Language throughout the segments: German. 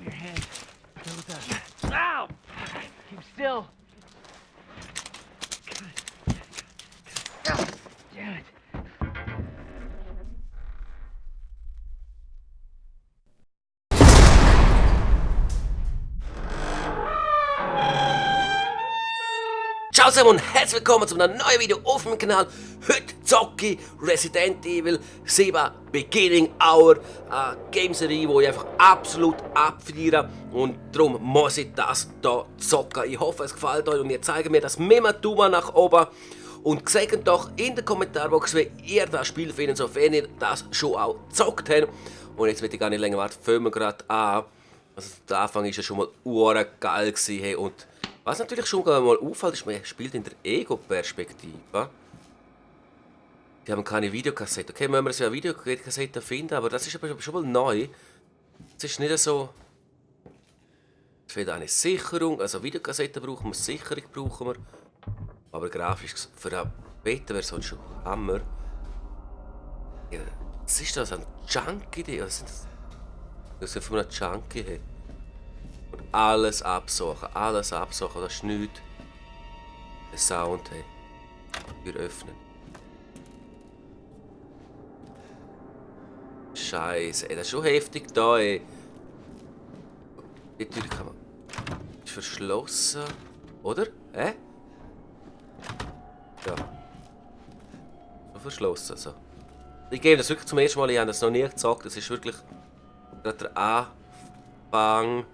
Your head. Ow! Keep still. Damn it. Ciao zusammen und herzlich willkommen zu einem neuen Video auf meinem Kanal. Heute zocke ich Resident Evil 7 Beginning Hour, eine Gameserie, die ich einfach absolut abfeiere und darum muss ich das hier zocken. Ich hoffe, es gefällt euch und ihr zeigt mir das mit einem Daumen nach oben und sagt doch in der Kommentarbox, wie ihr das Spiel findet, sofern ihr das schon auch gezockt habt. Und jetzt will ich gar nicht länger warten, fangen wir gerade an. Also der Anfang war ja schon mal geil gewesen, und was natürlich schon mal auffällt, ist, man spielt in der Ego-Perspektive. Die haben keine Videokassette. Okay, müssen wir so eine Videokassette finden, aber das ist aber schon mal neu. Es ist nicht so... Es fehlt eine Sicherung, also Videokassette brauchen wir, Sicherung brauchen wir. Aber grafisch für eine Beta wäre es schon Hammer. Ja, was ist das, ein Junkie? Was sind das? Das ist von einem Junkie. Und alles absuchen, das ist nichts. Der Sound, hey. Wir öffnen. Scheiße, ey, das ist schon heftig da, ey. Die Tür kann man... Ist verschlossen, oder? Hä? Ja. So verschlossen, so. Ich gebe das wirklich zum ersten Mal, ich habe das noch nie gezockt, das ist wirklich gerade der Anfang.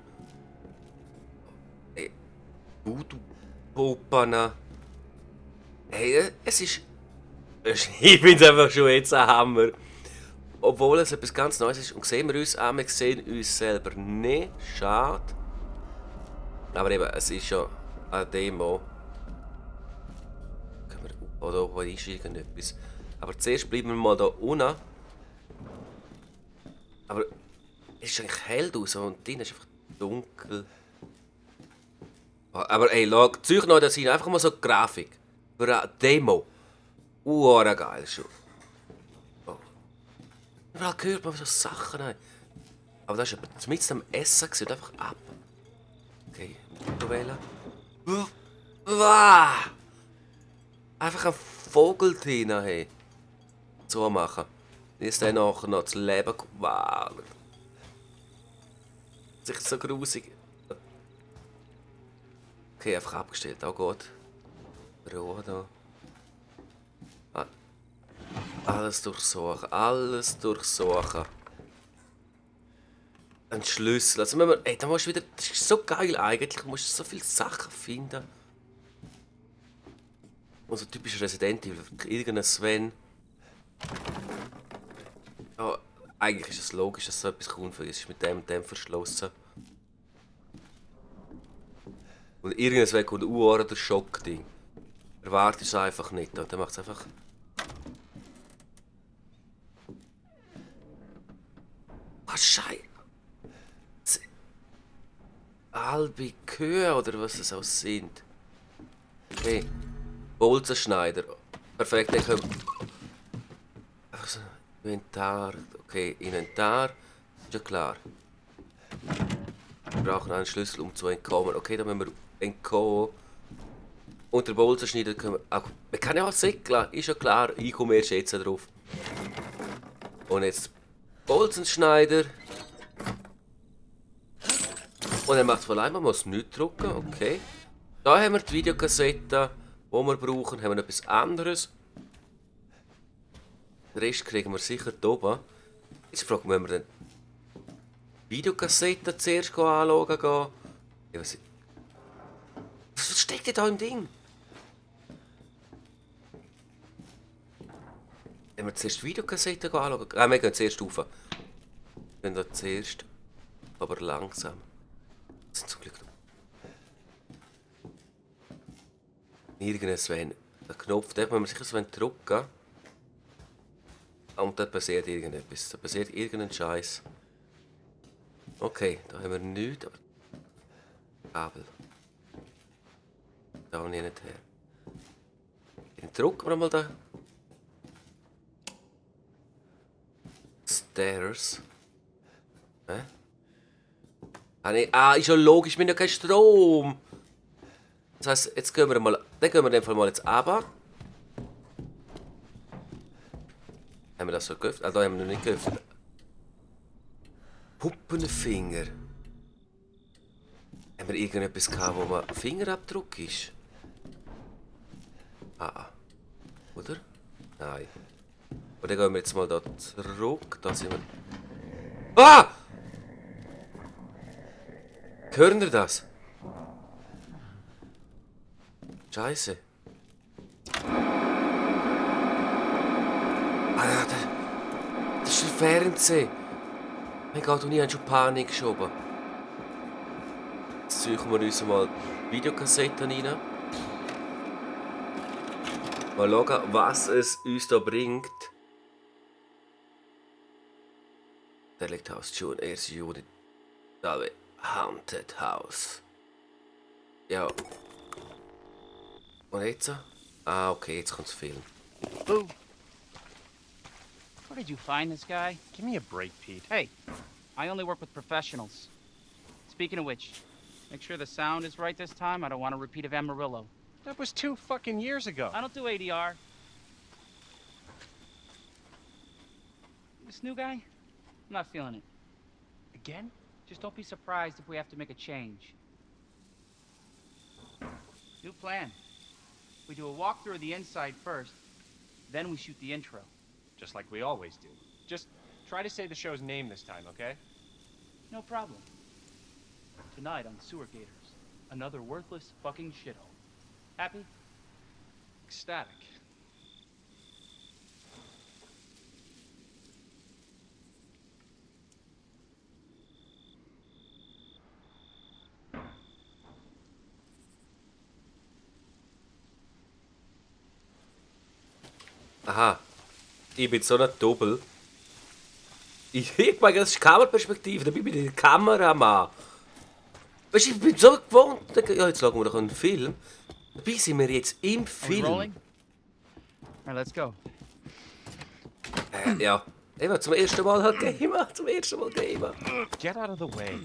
Voodoo-Puppen. Hey, es ist... Ich finde es einfach schon jetzt ein Hammer. Obwohl es etwas ganz Neues ist. Und sehen wir uns selber nicht. Schade. Aber eben, es ist ja eine Demo. Können wir oder oben einsteigen etwas. Aber zuerst bleiben wir mal da unten. Aber es ist eigentlich hell draußen und drinnen ist einfach dunkel. Aber ey, schau, Zeug noch, das sind einfach mal so Grafik. Für eine Demo. Geil schon. Oh. Überall gehört man so Sachen rein. Aber das war mit am Essen und einfach ab. Okay, wählen. Einfach ein Vogel drin, hey. So machen. Ist dann nachher noch das Leben gewagt. Das ist so grusig. Okay, einfach abgestellt, auch gut. Ruhe da. Alles durchsuchen, alles durchsuchen. Ein Schlüssel, also müssen wir, ey, da musst du wieder, das ist so geil eigentlich, du musst so viele Sachen finden. Und so typisch Resident Evil, irgendein Sven. Ja, eigentlich ist es logisch, dass so etwas kommt, weil es ist mit dem und dem verschlossen. Und irgendwann kommt der Schock-Ding. Erwartet es einfach nicht. Und dann macht es einfach. Was Scheiße. Halbe Kühe oder was es auch sind. Okay. Bolzenschneider. Perfekt, dann können wir. Einfach so. Inventar. Okay, Inventar. Ist ja klar. Wir brauchen einen Schlüssel, um zu entkommen. Okay, dann müssen wir entkommen. Und der Bolzenschneider können wir auch... Man kann ja auch säckeln, ist ja klar. Ich komme erst jetzt drauf. Und jetzt Bolzenschneider. Und er macht es von allein, man muss nichts drücken, okay. Da haben wir die Videokassette. was wir brauchen. Haben wir noch etwas anderes? Den Rest kriegen wir sicher hier oben. Jetzt fragen wir, müssen wir den Videokassette zuerst anschauen gehen? Ja, was steckt denn da im Ding? Wenn wir zuerst die Videokassette anschauen? Wir gehen zuerst rauf. Wir gehen da zuerst, aber langsam. Das sind zum Glück irgendein der Knopf, den müssen wir sicher so drücken. Und da passiert irgendetwas. Da passiert irgendein Scheiß. Okay, da haben wir nichts, aber Kabel. Da habe ich nicht her. Dann drücken wir mal da. Stairs. Hä? Ist ja logisch, wir haben ja keinen Strom. Das heisst, jetzt gehen wir mal. Dann gehen wir in dem Fall mal jetzt runter. Haben wir das so geöffnet? Ah, da haben wir noch nicht geöffnet. Puppenfinger. Haben wir irgendetwas gehabt, wo man Fingerabdruck ist? Oder? Nein. Und dann gehen wir jetzt mal da zurück. Da sind wir. Ah! Hören ihr das? Scheiße. Ja, das ist ein Fernsehen. Mein Gott, und ich habe schon Panik geschoben. Jetzt suchen wir uns mal Videokassetten rein. Mal schauen, was es uns da bringt. Derelict House, June, erste Judith. David, Haunted House. Ja. Und jetzt? Okay, jetzt kommt das Film. Boo. Where did you find this guy? Give me a break, Pete. Hey, I only work with professionals. Speaking of which, make sure the sound is right this time. I don't want a repeat of Amarillo. That was 2 fucking years ago. I don't do ADR. This new guy? I'm not feeling it. Again? Just don't be surprised if we have to make a change. New plan. We do a walkthrough of the inside first, then we shoot the intro. Just like we always do. Just try to say the show's name this time, okay? No problem. Tonight on Sewer Gators, another worthless fucking shithole. Happy? Ecstatic. Aha. Ich bin so ein Doppel. Ich meine, das ist Kameraperspektive, da bin ich der Kameramann. Weißt du, ich bin so gewohnt. Ja, jetzt schauen wir doch einen Film. Dabei sind wir jetzt im Are we Film. rolling? Alright, let's go. Ja. Eben, zum ersten Mal halt gamen. Zum ersten Mal gamen. Get out of the way.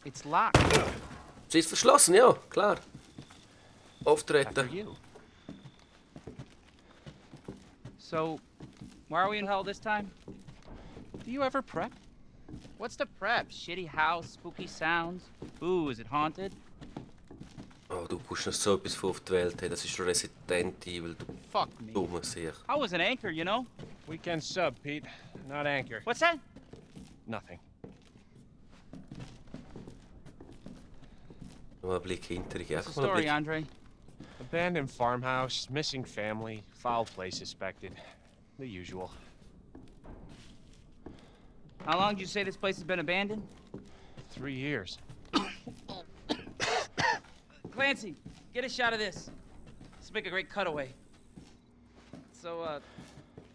It's locked. Sie ist verschlossen, ja, klar. After Auftreten. you. So, why are we in hell this time? Do you ever prep? What's the prep? Shitty house, spooky sounds? Ooh, is it haunted? Oh, du kommst noch so etwas von auf die Welt. Hey, das ist Resident Evil, du Fuck me. dummer Sieg. I was an anchor, you know? Weekend sub, Pete. Not anchor. What's that? Nothing. Mal einen Blick hinter dich. Ja, What's the guck mal einen story, Blick. Andre? Abandoned farmhouse, missing family, foul play suspected. The usual. How long did you say this place has been abandoned? 3 years. Clancy, get a shot of this. Let's make a great cutaway. So,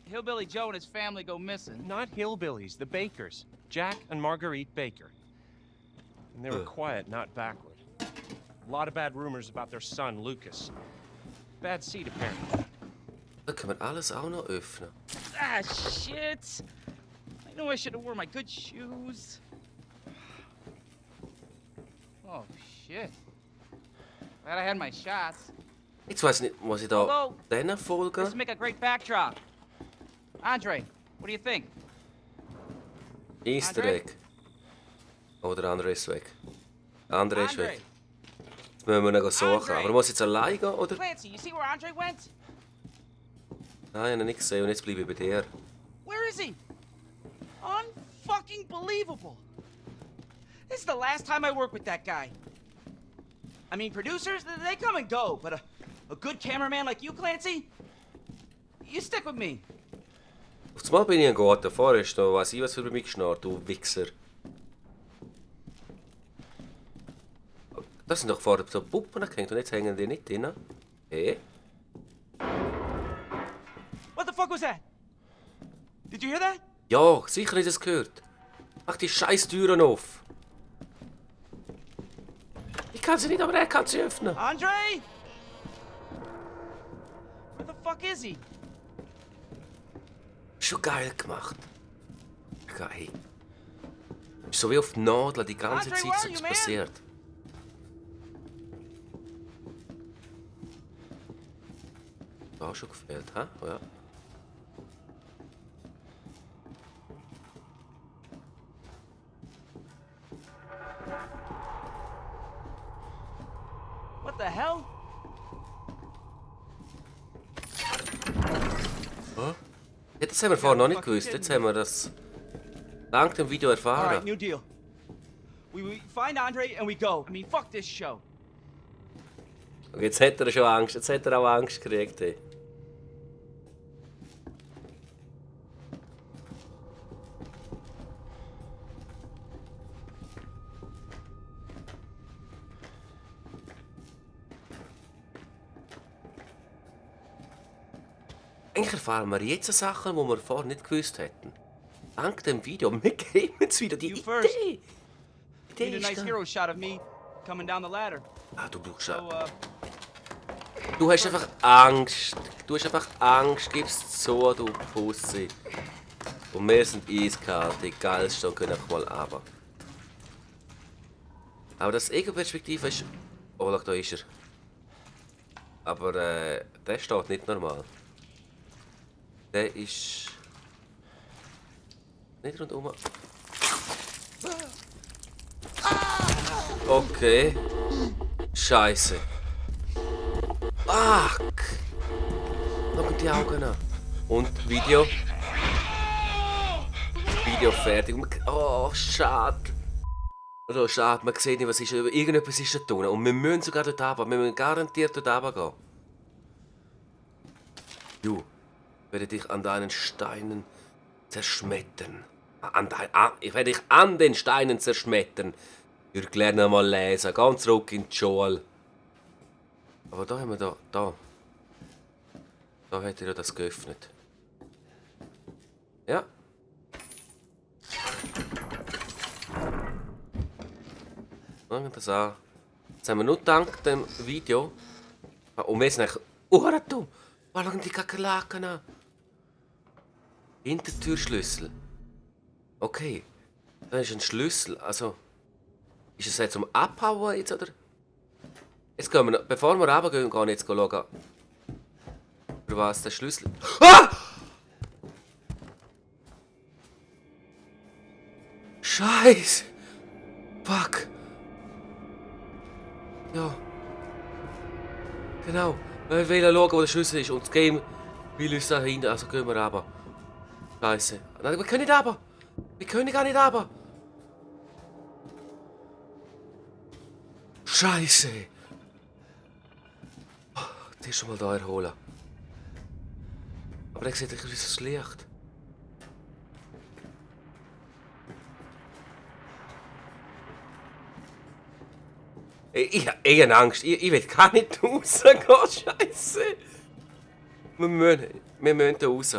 Hillbilly Joe and his family go missing. Not hillbillies, the Bakers. Jack and Marguerite Baker. And they were quiet, not backward. A lot of bad rumors about their son, Lucas. Bad seed, apparently. Da können wir alles auch noch öffnen. Ah, shit! I know I should have worn my good shoes. Oh, shit. Glad I had my shots. Jetzt weiss ich nicht, muss ich da Hallo? denen This folgen? would make a great backdrop. Andre, what do you think? Easter Andre? Egg. Oder André ist weg. André ist weg. Jetzt müssen wir ihn suchen. Andre! Aber muss ich jetzt allein gehen, oder? Clancy, you see where Andre went? Nein, ich habe ihn nicht gesehen und jetzt bleibe ich bei dir. Where is he? Unfucking believable. This is the last time I work with that guy. I mean, producers, they come and go, but a good cameraman like you, Clancy, you stick with me. Auf einmal bin ich ein guter Vorher noch weiss ich was für mich geschnarrt, du Wichser. Da sind doch vorher so Puppen gehängt und jetzt hängen die nicht drin. Hey? What the fuck was that? Did you hear that? Ja, sicher nicht das gehört. Mach die scheiß Türen auf. Ich kann sie nicht, aber er kann sie öffnen. Andre? Where the fuck is he? Schon geil gemacht. Geil. Ist so wie auf die Nadel die ganze Andre, Zeit where are so you, was man? passiert. Da schon gefehlt, hä? Ja. What the hell? Ja, das haben wir vorher noch nicht gewusst. Jetzt haben wir das dank dem Video All right, erfahren. new deal. We find Andre and we go. I mean, fuck this show. Und jetzt hat er schon Angst. Jetzt hat er auch Angst gekriegt. Ey. Eigentlich erfahren wir jetzt Sachen, die wir vorher nicht gewusst hätten. Dank dem Video. Wir geben jetzt wieder die You first. Idee. Die Need a Idee nice ist da. hero shot of me coming down the ladder. Ah, du brauchst So, ja. Du hast einfach Angst. Du hast einfach Angst. Gib's zu, du Pussy. Und wir sind eiskalt. Egal, es können einfach mal runter. Aber das Ego-Perspektive ist... Oh, schau, da ist er. Aber der steht nicht normal. Der ist... Nicht rundum. Okay. Scheiße. Fuck! Schau die Augen an. Und Video. Video fertig. Oh, schade. Oh, schade, man sieht nicht, was ist. Irgendetwas ist da tun. Und wir müssen sogar dort runter. Wir müssen garantiert dort runtergehen. Du, ich werde dich an deinen Steinen zerschmettern. Ich werde dich an den Steinen zerschmettern. Wir lernen mal lesen. Ganz zurück in die Schule. Aber da haben wir da. Da hat er ja das geöffnet. Ja. Schauen wir das an. Jetzt haben wir nur dank dem Video. Und wir sind eigentlich. Dumm. Schauen die Kakerlaken an. Hintertürschlüssel. Okay. Da ist ein Schlüssel. Also. Ist es jetzt zum Abhauen jetzt, oder? Jetzt gehen wir noch, bevor wir runtergehen, gehen wir jetzt schauen. Für was der Schlüssel. Ah! Scheiße! Fuck! Ja. Genau. Wir wollen schauen, wo der Schlüssel ist. Und das Game will uns da hinten. Also gehen wir runter. Scheiße. Nein, wir können nicht runter. Wir können gar nicht runter. Scheiße. Die schon mal da erholen. Aber er sieht ein bisschen Licht. Ich habe Angst. Ich will gar nicht rausgehen. Scheiße. Wir müssen da raus.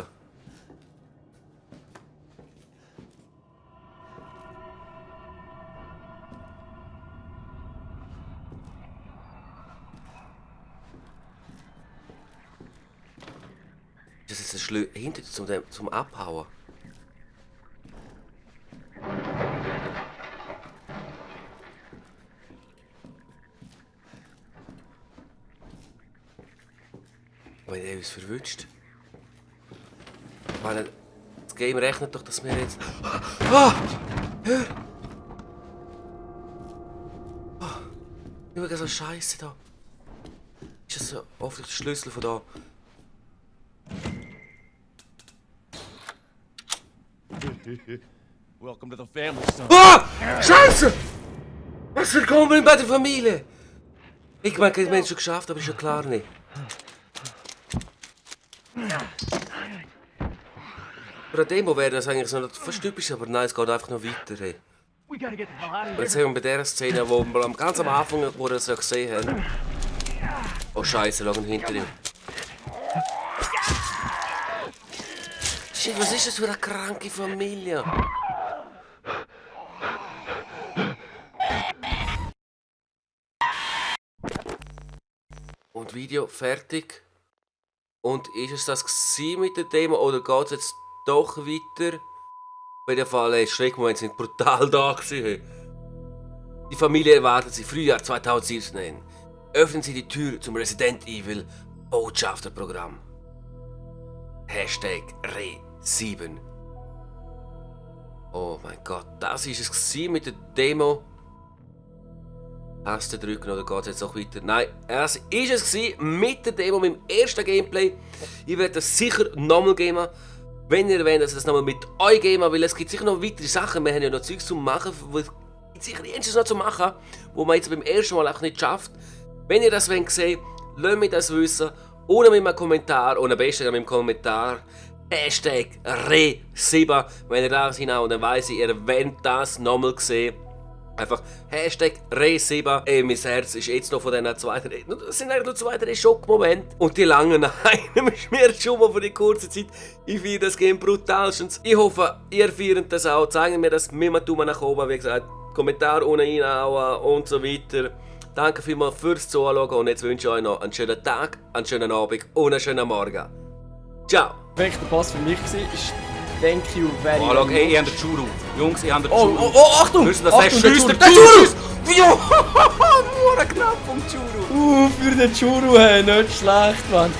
Das ist ein hinter zum Abhauen. Wenn er uns verwünscht. Meine, das Game rechnet doch, dass wir jetzt. Ah! Hör! Ah! Schau, so Scheiße da. Ist das so offensichtlich der Schlüssel von da? Welcome to the family, son. Ah! Scheiße! Was willkommen bei der Familie! Ich meine, wir haben es schon geschafft, aber ist ja klar nicht. Bei der Demo wäre das eigentlich so noch fast typisch, aber nein, es geht einfach noch weiter. Ey. We gotta get the hell out of Und here. jetzt haben wir bei dieser Szene, wo wir ganz am Anfang, wo wir das ja gesehen haben. Oh Scheiße, schau hinter ihm. Shit, was ist das für eine kranke Familie? Und Video fertig. Und ist es das gewesen mit der Demo oder geht es jetzt doch weiter? Auf jeden Fall, ey, Schreckmomente sind brutal da gewesen. Die Familie erwartet sie Frühjahr 2017. Öffnen Sie die Tür zum Resident Evil Botschafterprogramm. Hashtag Re7. Oh mein Gott, das ist es gewesen mit der Demo. Taste drücken oder geht es jetzt noch weiter? Nein, es ist es gewesen mit der Demo, mit dem ersten Gameplay. Ich werde das sicher nochmal geben. Wenn ihr wollt, dass ich das nochmal mit euch geben, weil es gibt sicher noch weitere Sachen. Wir haben ja noch Zeugs zu machen, es gibt sicher irgendwas noch zu machen, wo man jetzt beim ersten Mal einfach nicht schafft. Wenn ihr das sehen wollt, lasst mich das wissen. Oder mit einem Kommentar, und am besten mit einem Kommentar. Hashtag Re7, wenn ihr da seid, und dann weiss ich, ihr wollt das nochmal sehen. Einfach Hashtag Re7. Mein Herz ist jetzt noch von diesen zwei, das sind eigentlich nur 2, 3 Schockmomente. Und die langen einem schmiert schon mal für die kurze Zeit. Ich feiere das Game brutalstens. Ich hoffe, ihr feiert das auch. Zeigen mir das mit dem Daumen nach oben, wie gesagt. Kommentar unten reinhauen und so weiter. Danke vielmals fürs Zuschauen und jetzt wünsche ich euch noch einen schönen Tag, einen schönen Abend und einen schönen Morgen. Ciao! Perfekter Pass für mich war, ist Thank you very Oh, schau, much. ey, ich habe den Churu. Jungs, ich habe den Oh, Churu. oh, oh, Achtung! Müssen das Achtung, festschiessen? der Der Churu! Churu! Ja! Nur knapp vom Churu. Für den Churu, hey, nicht schlecht, Mann.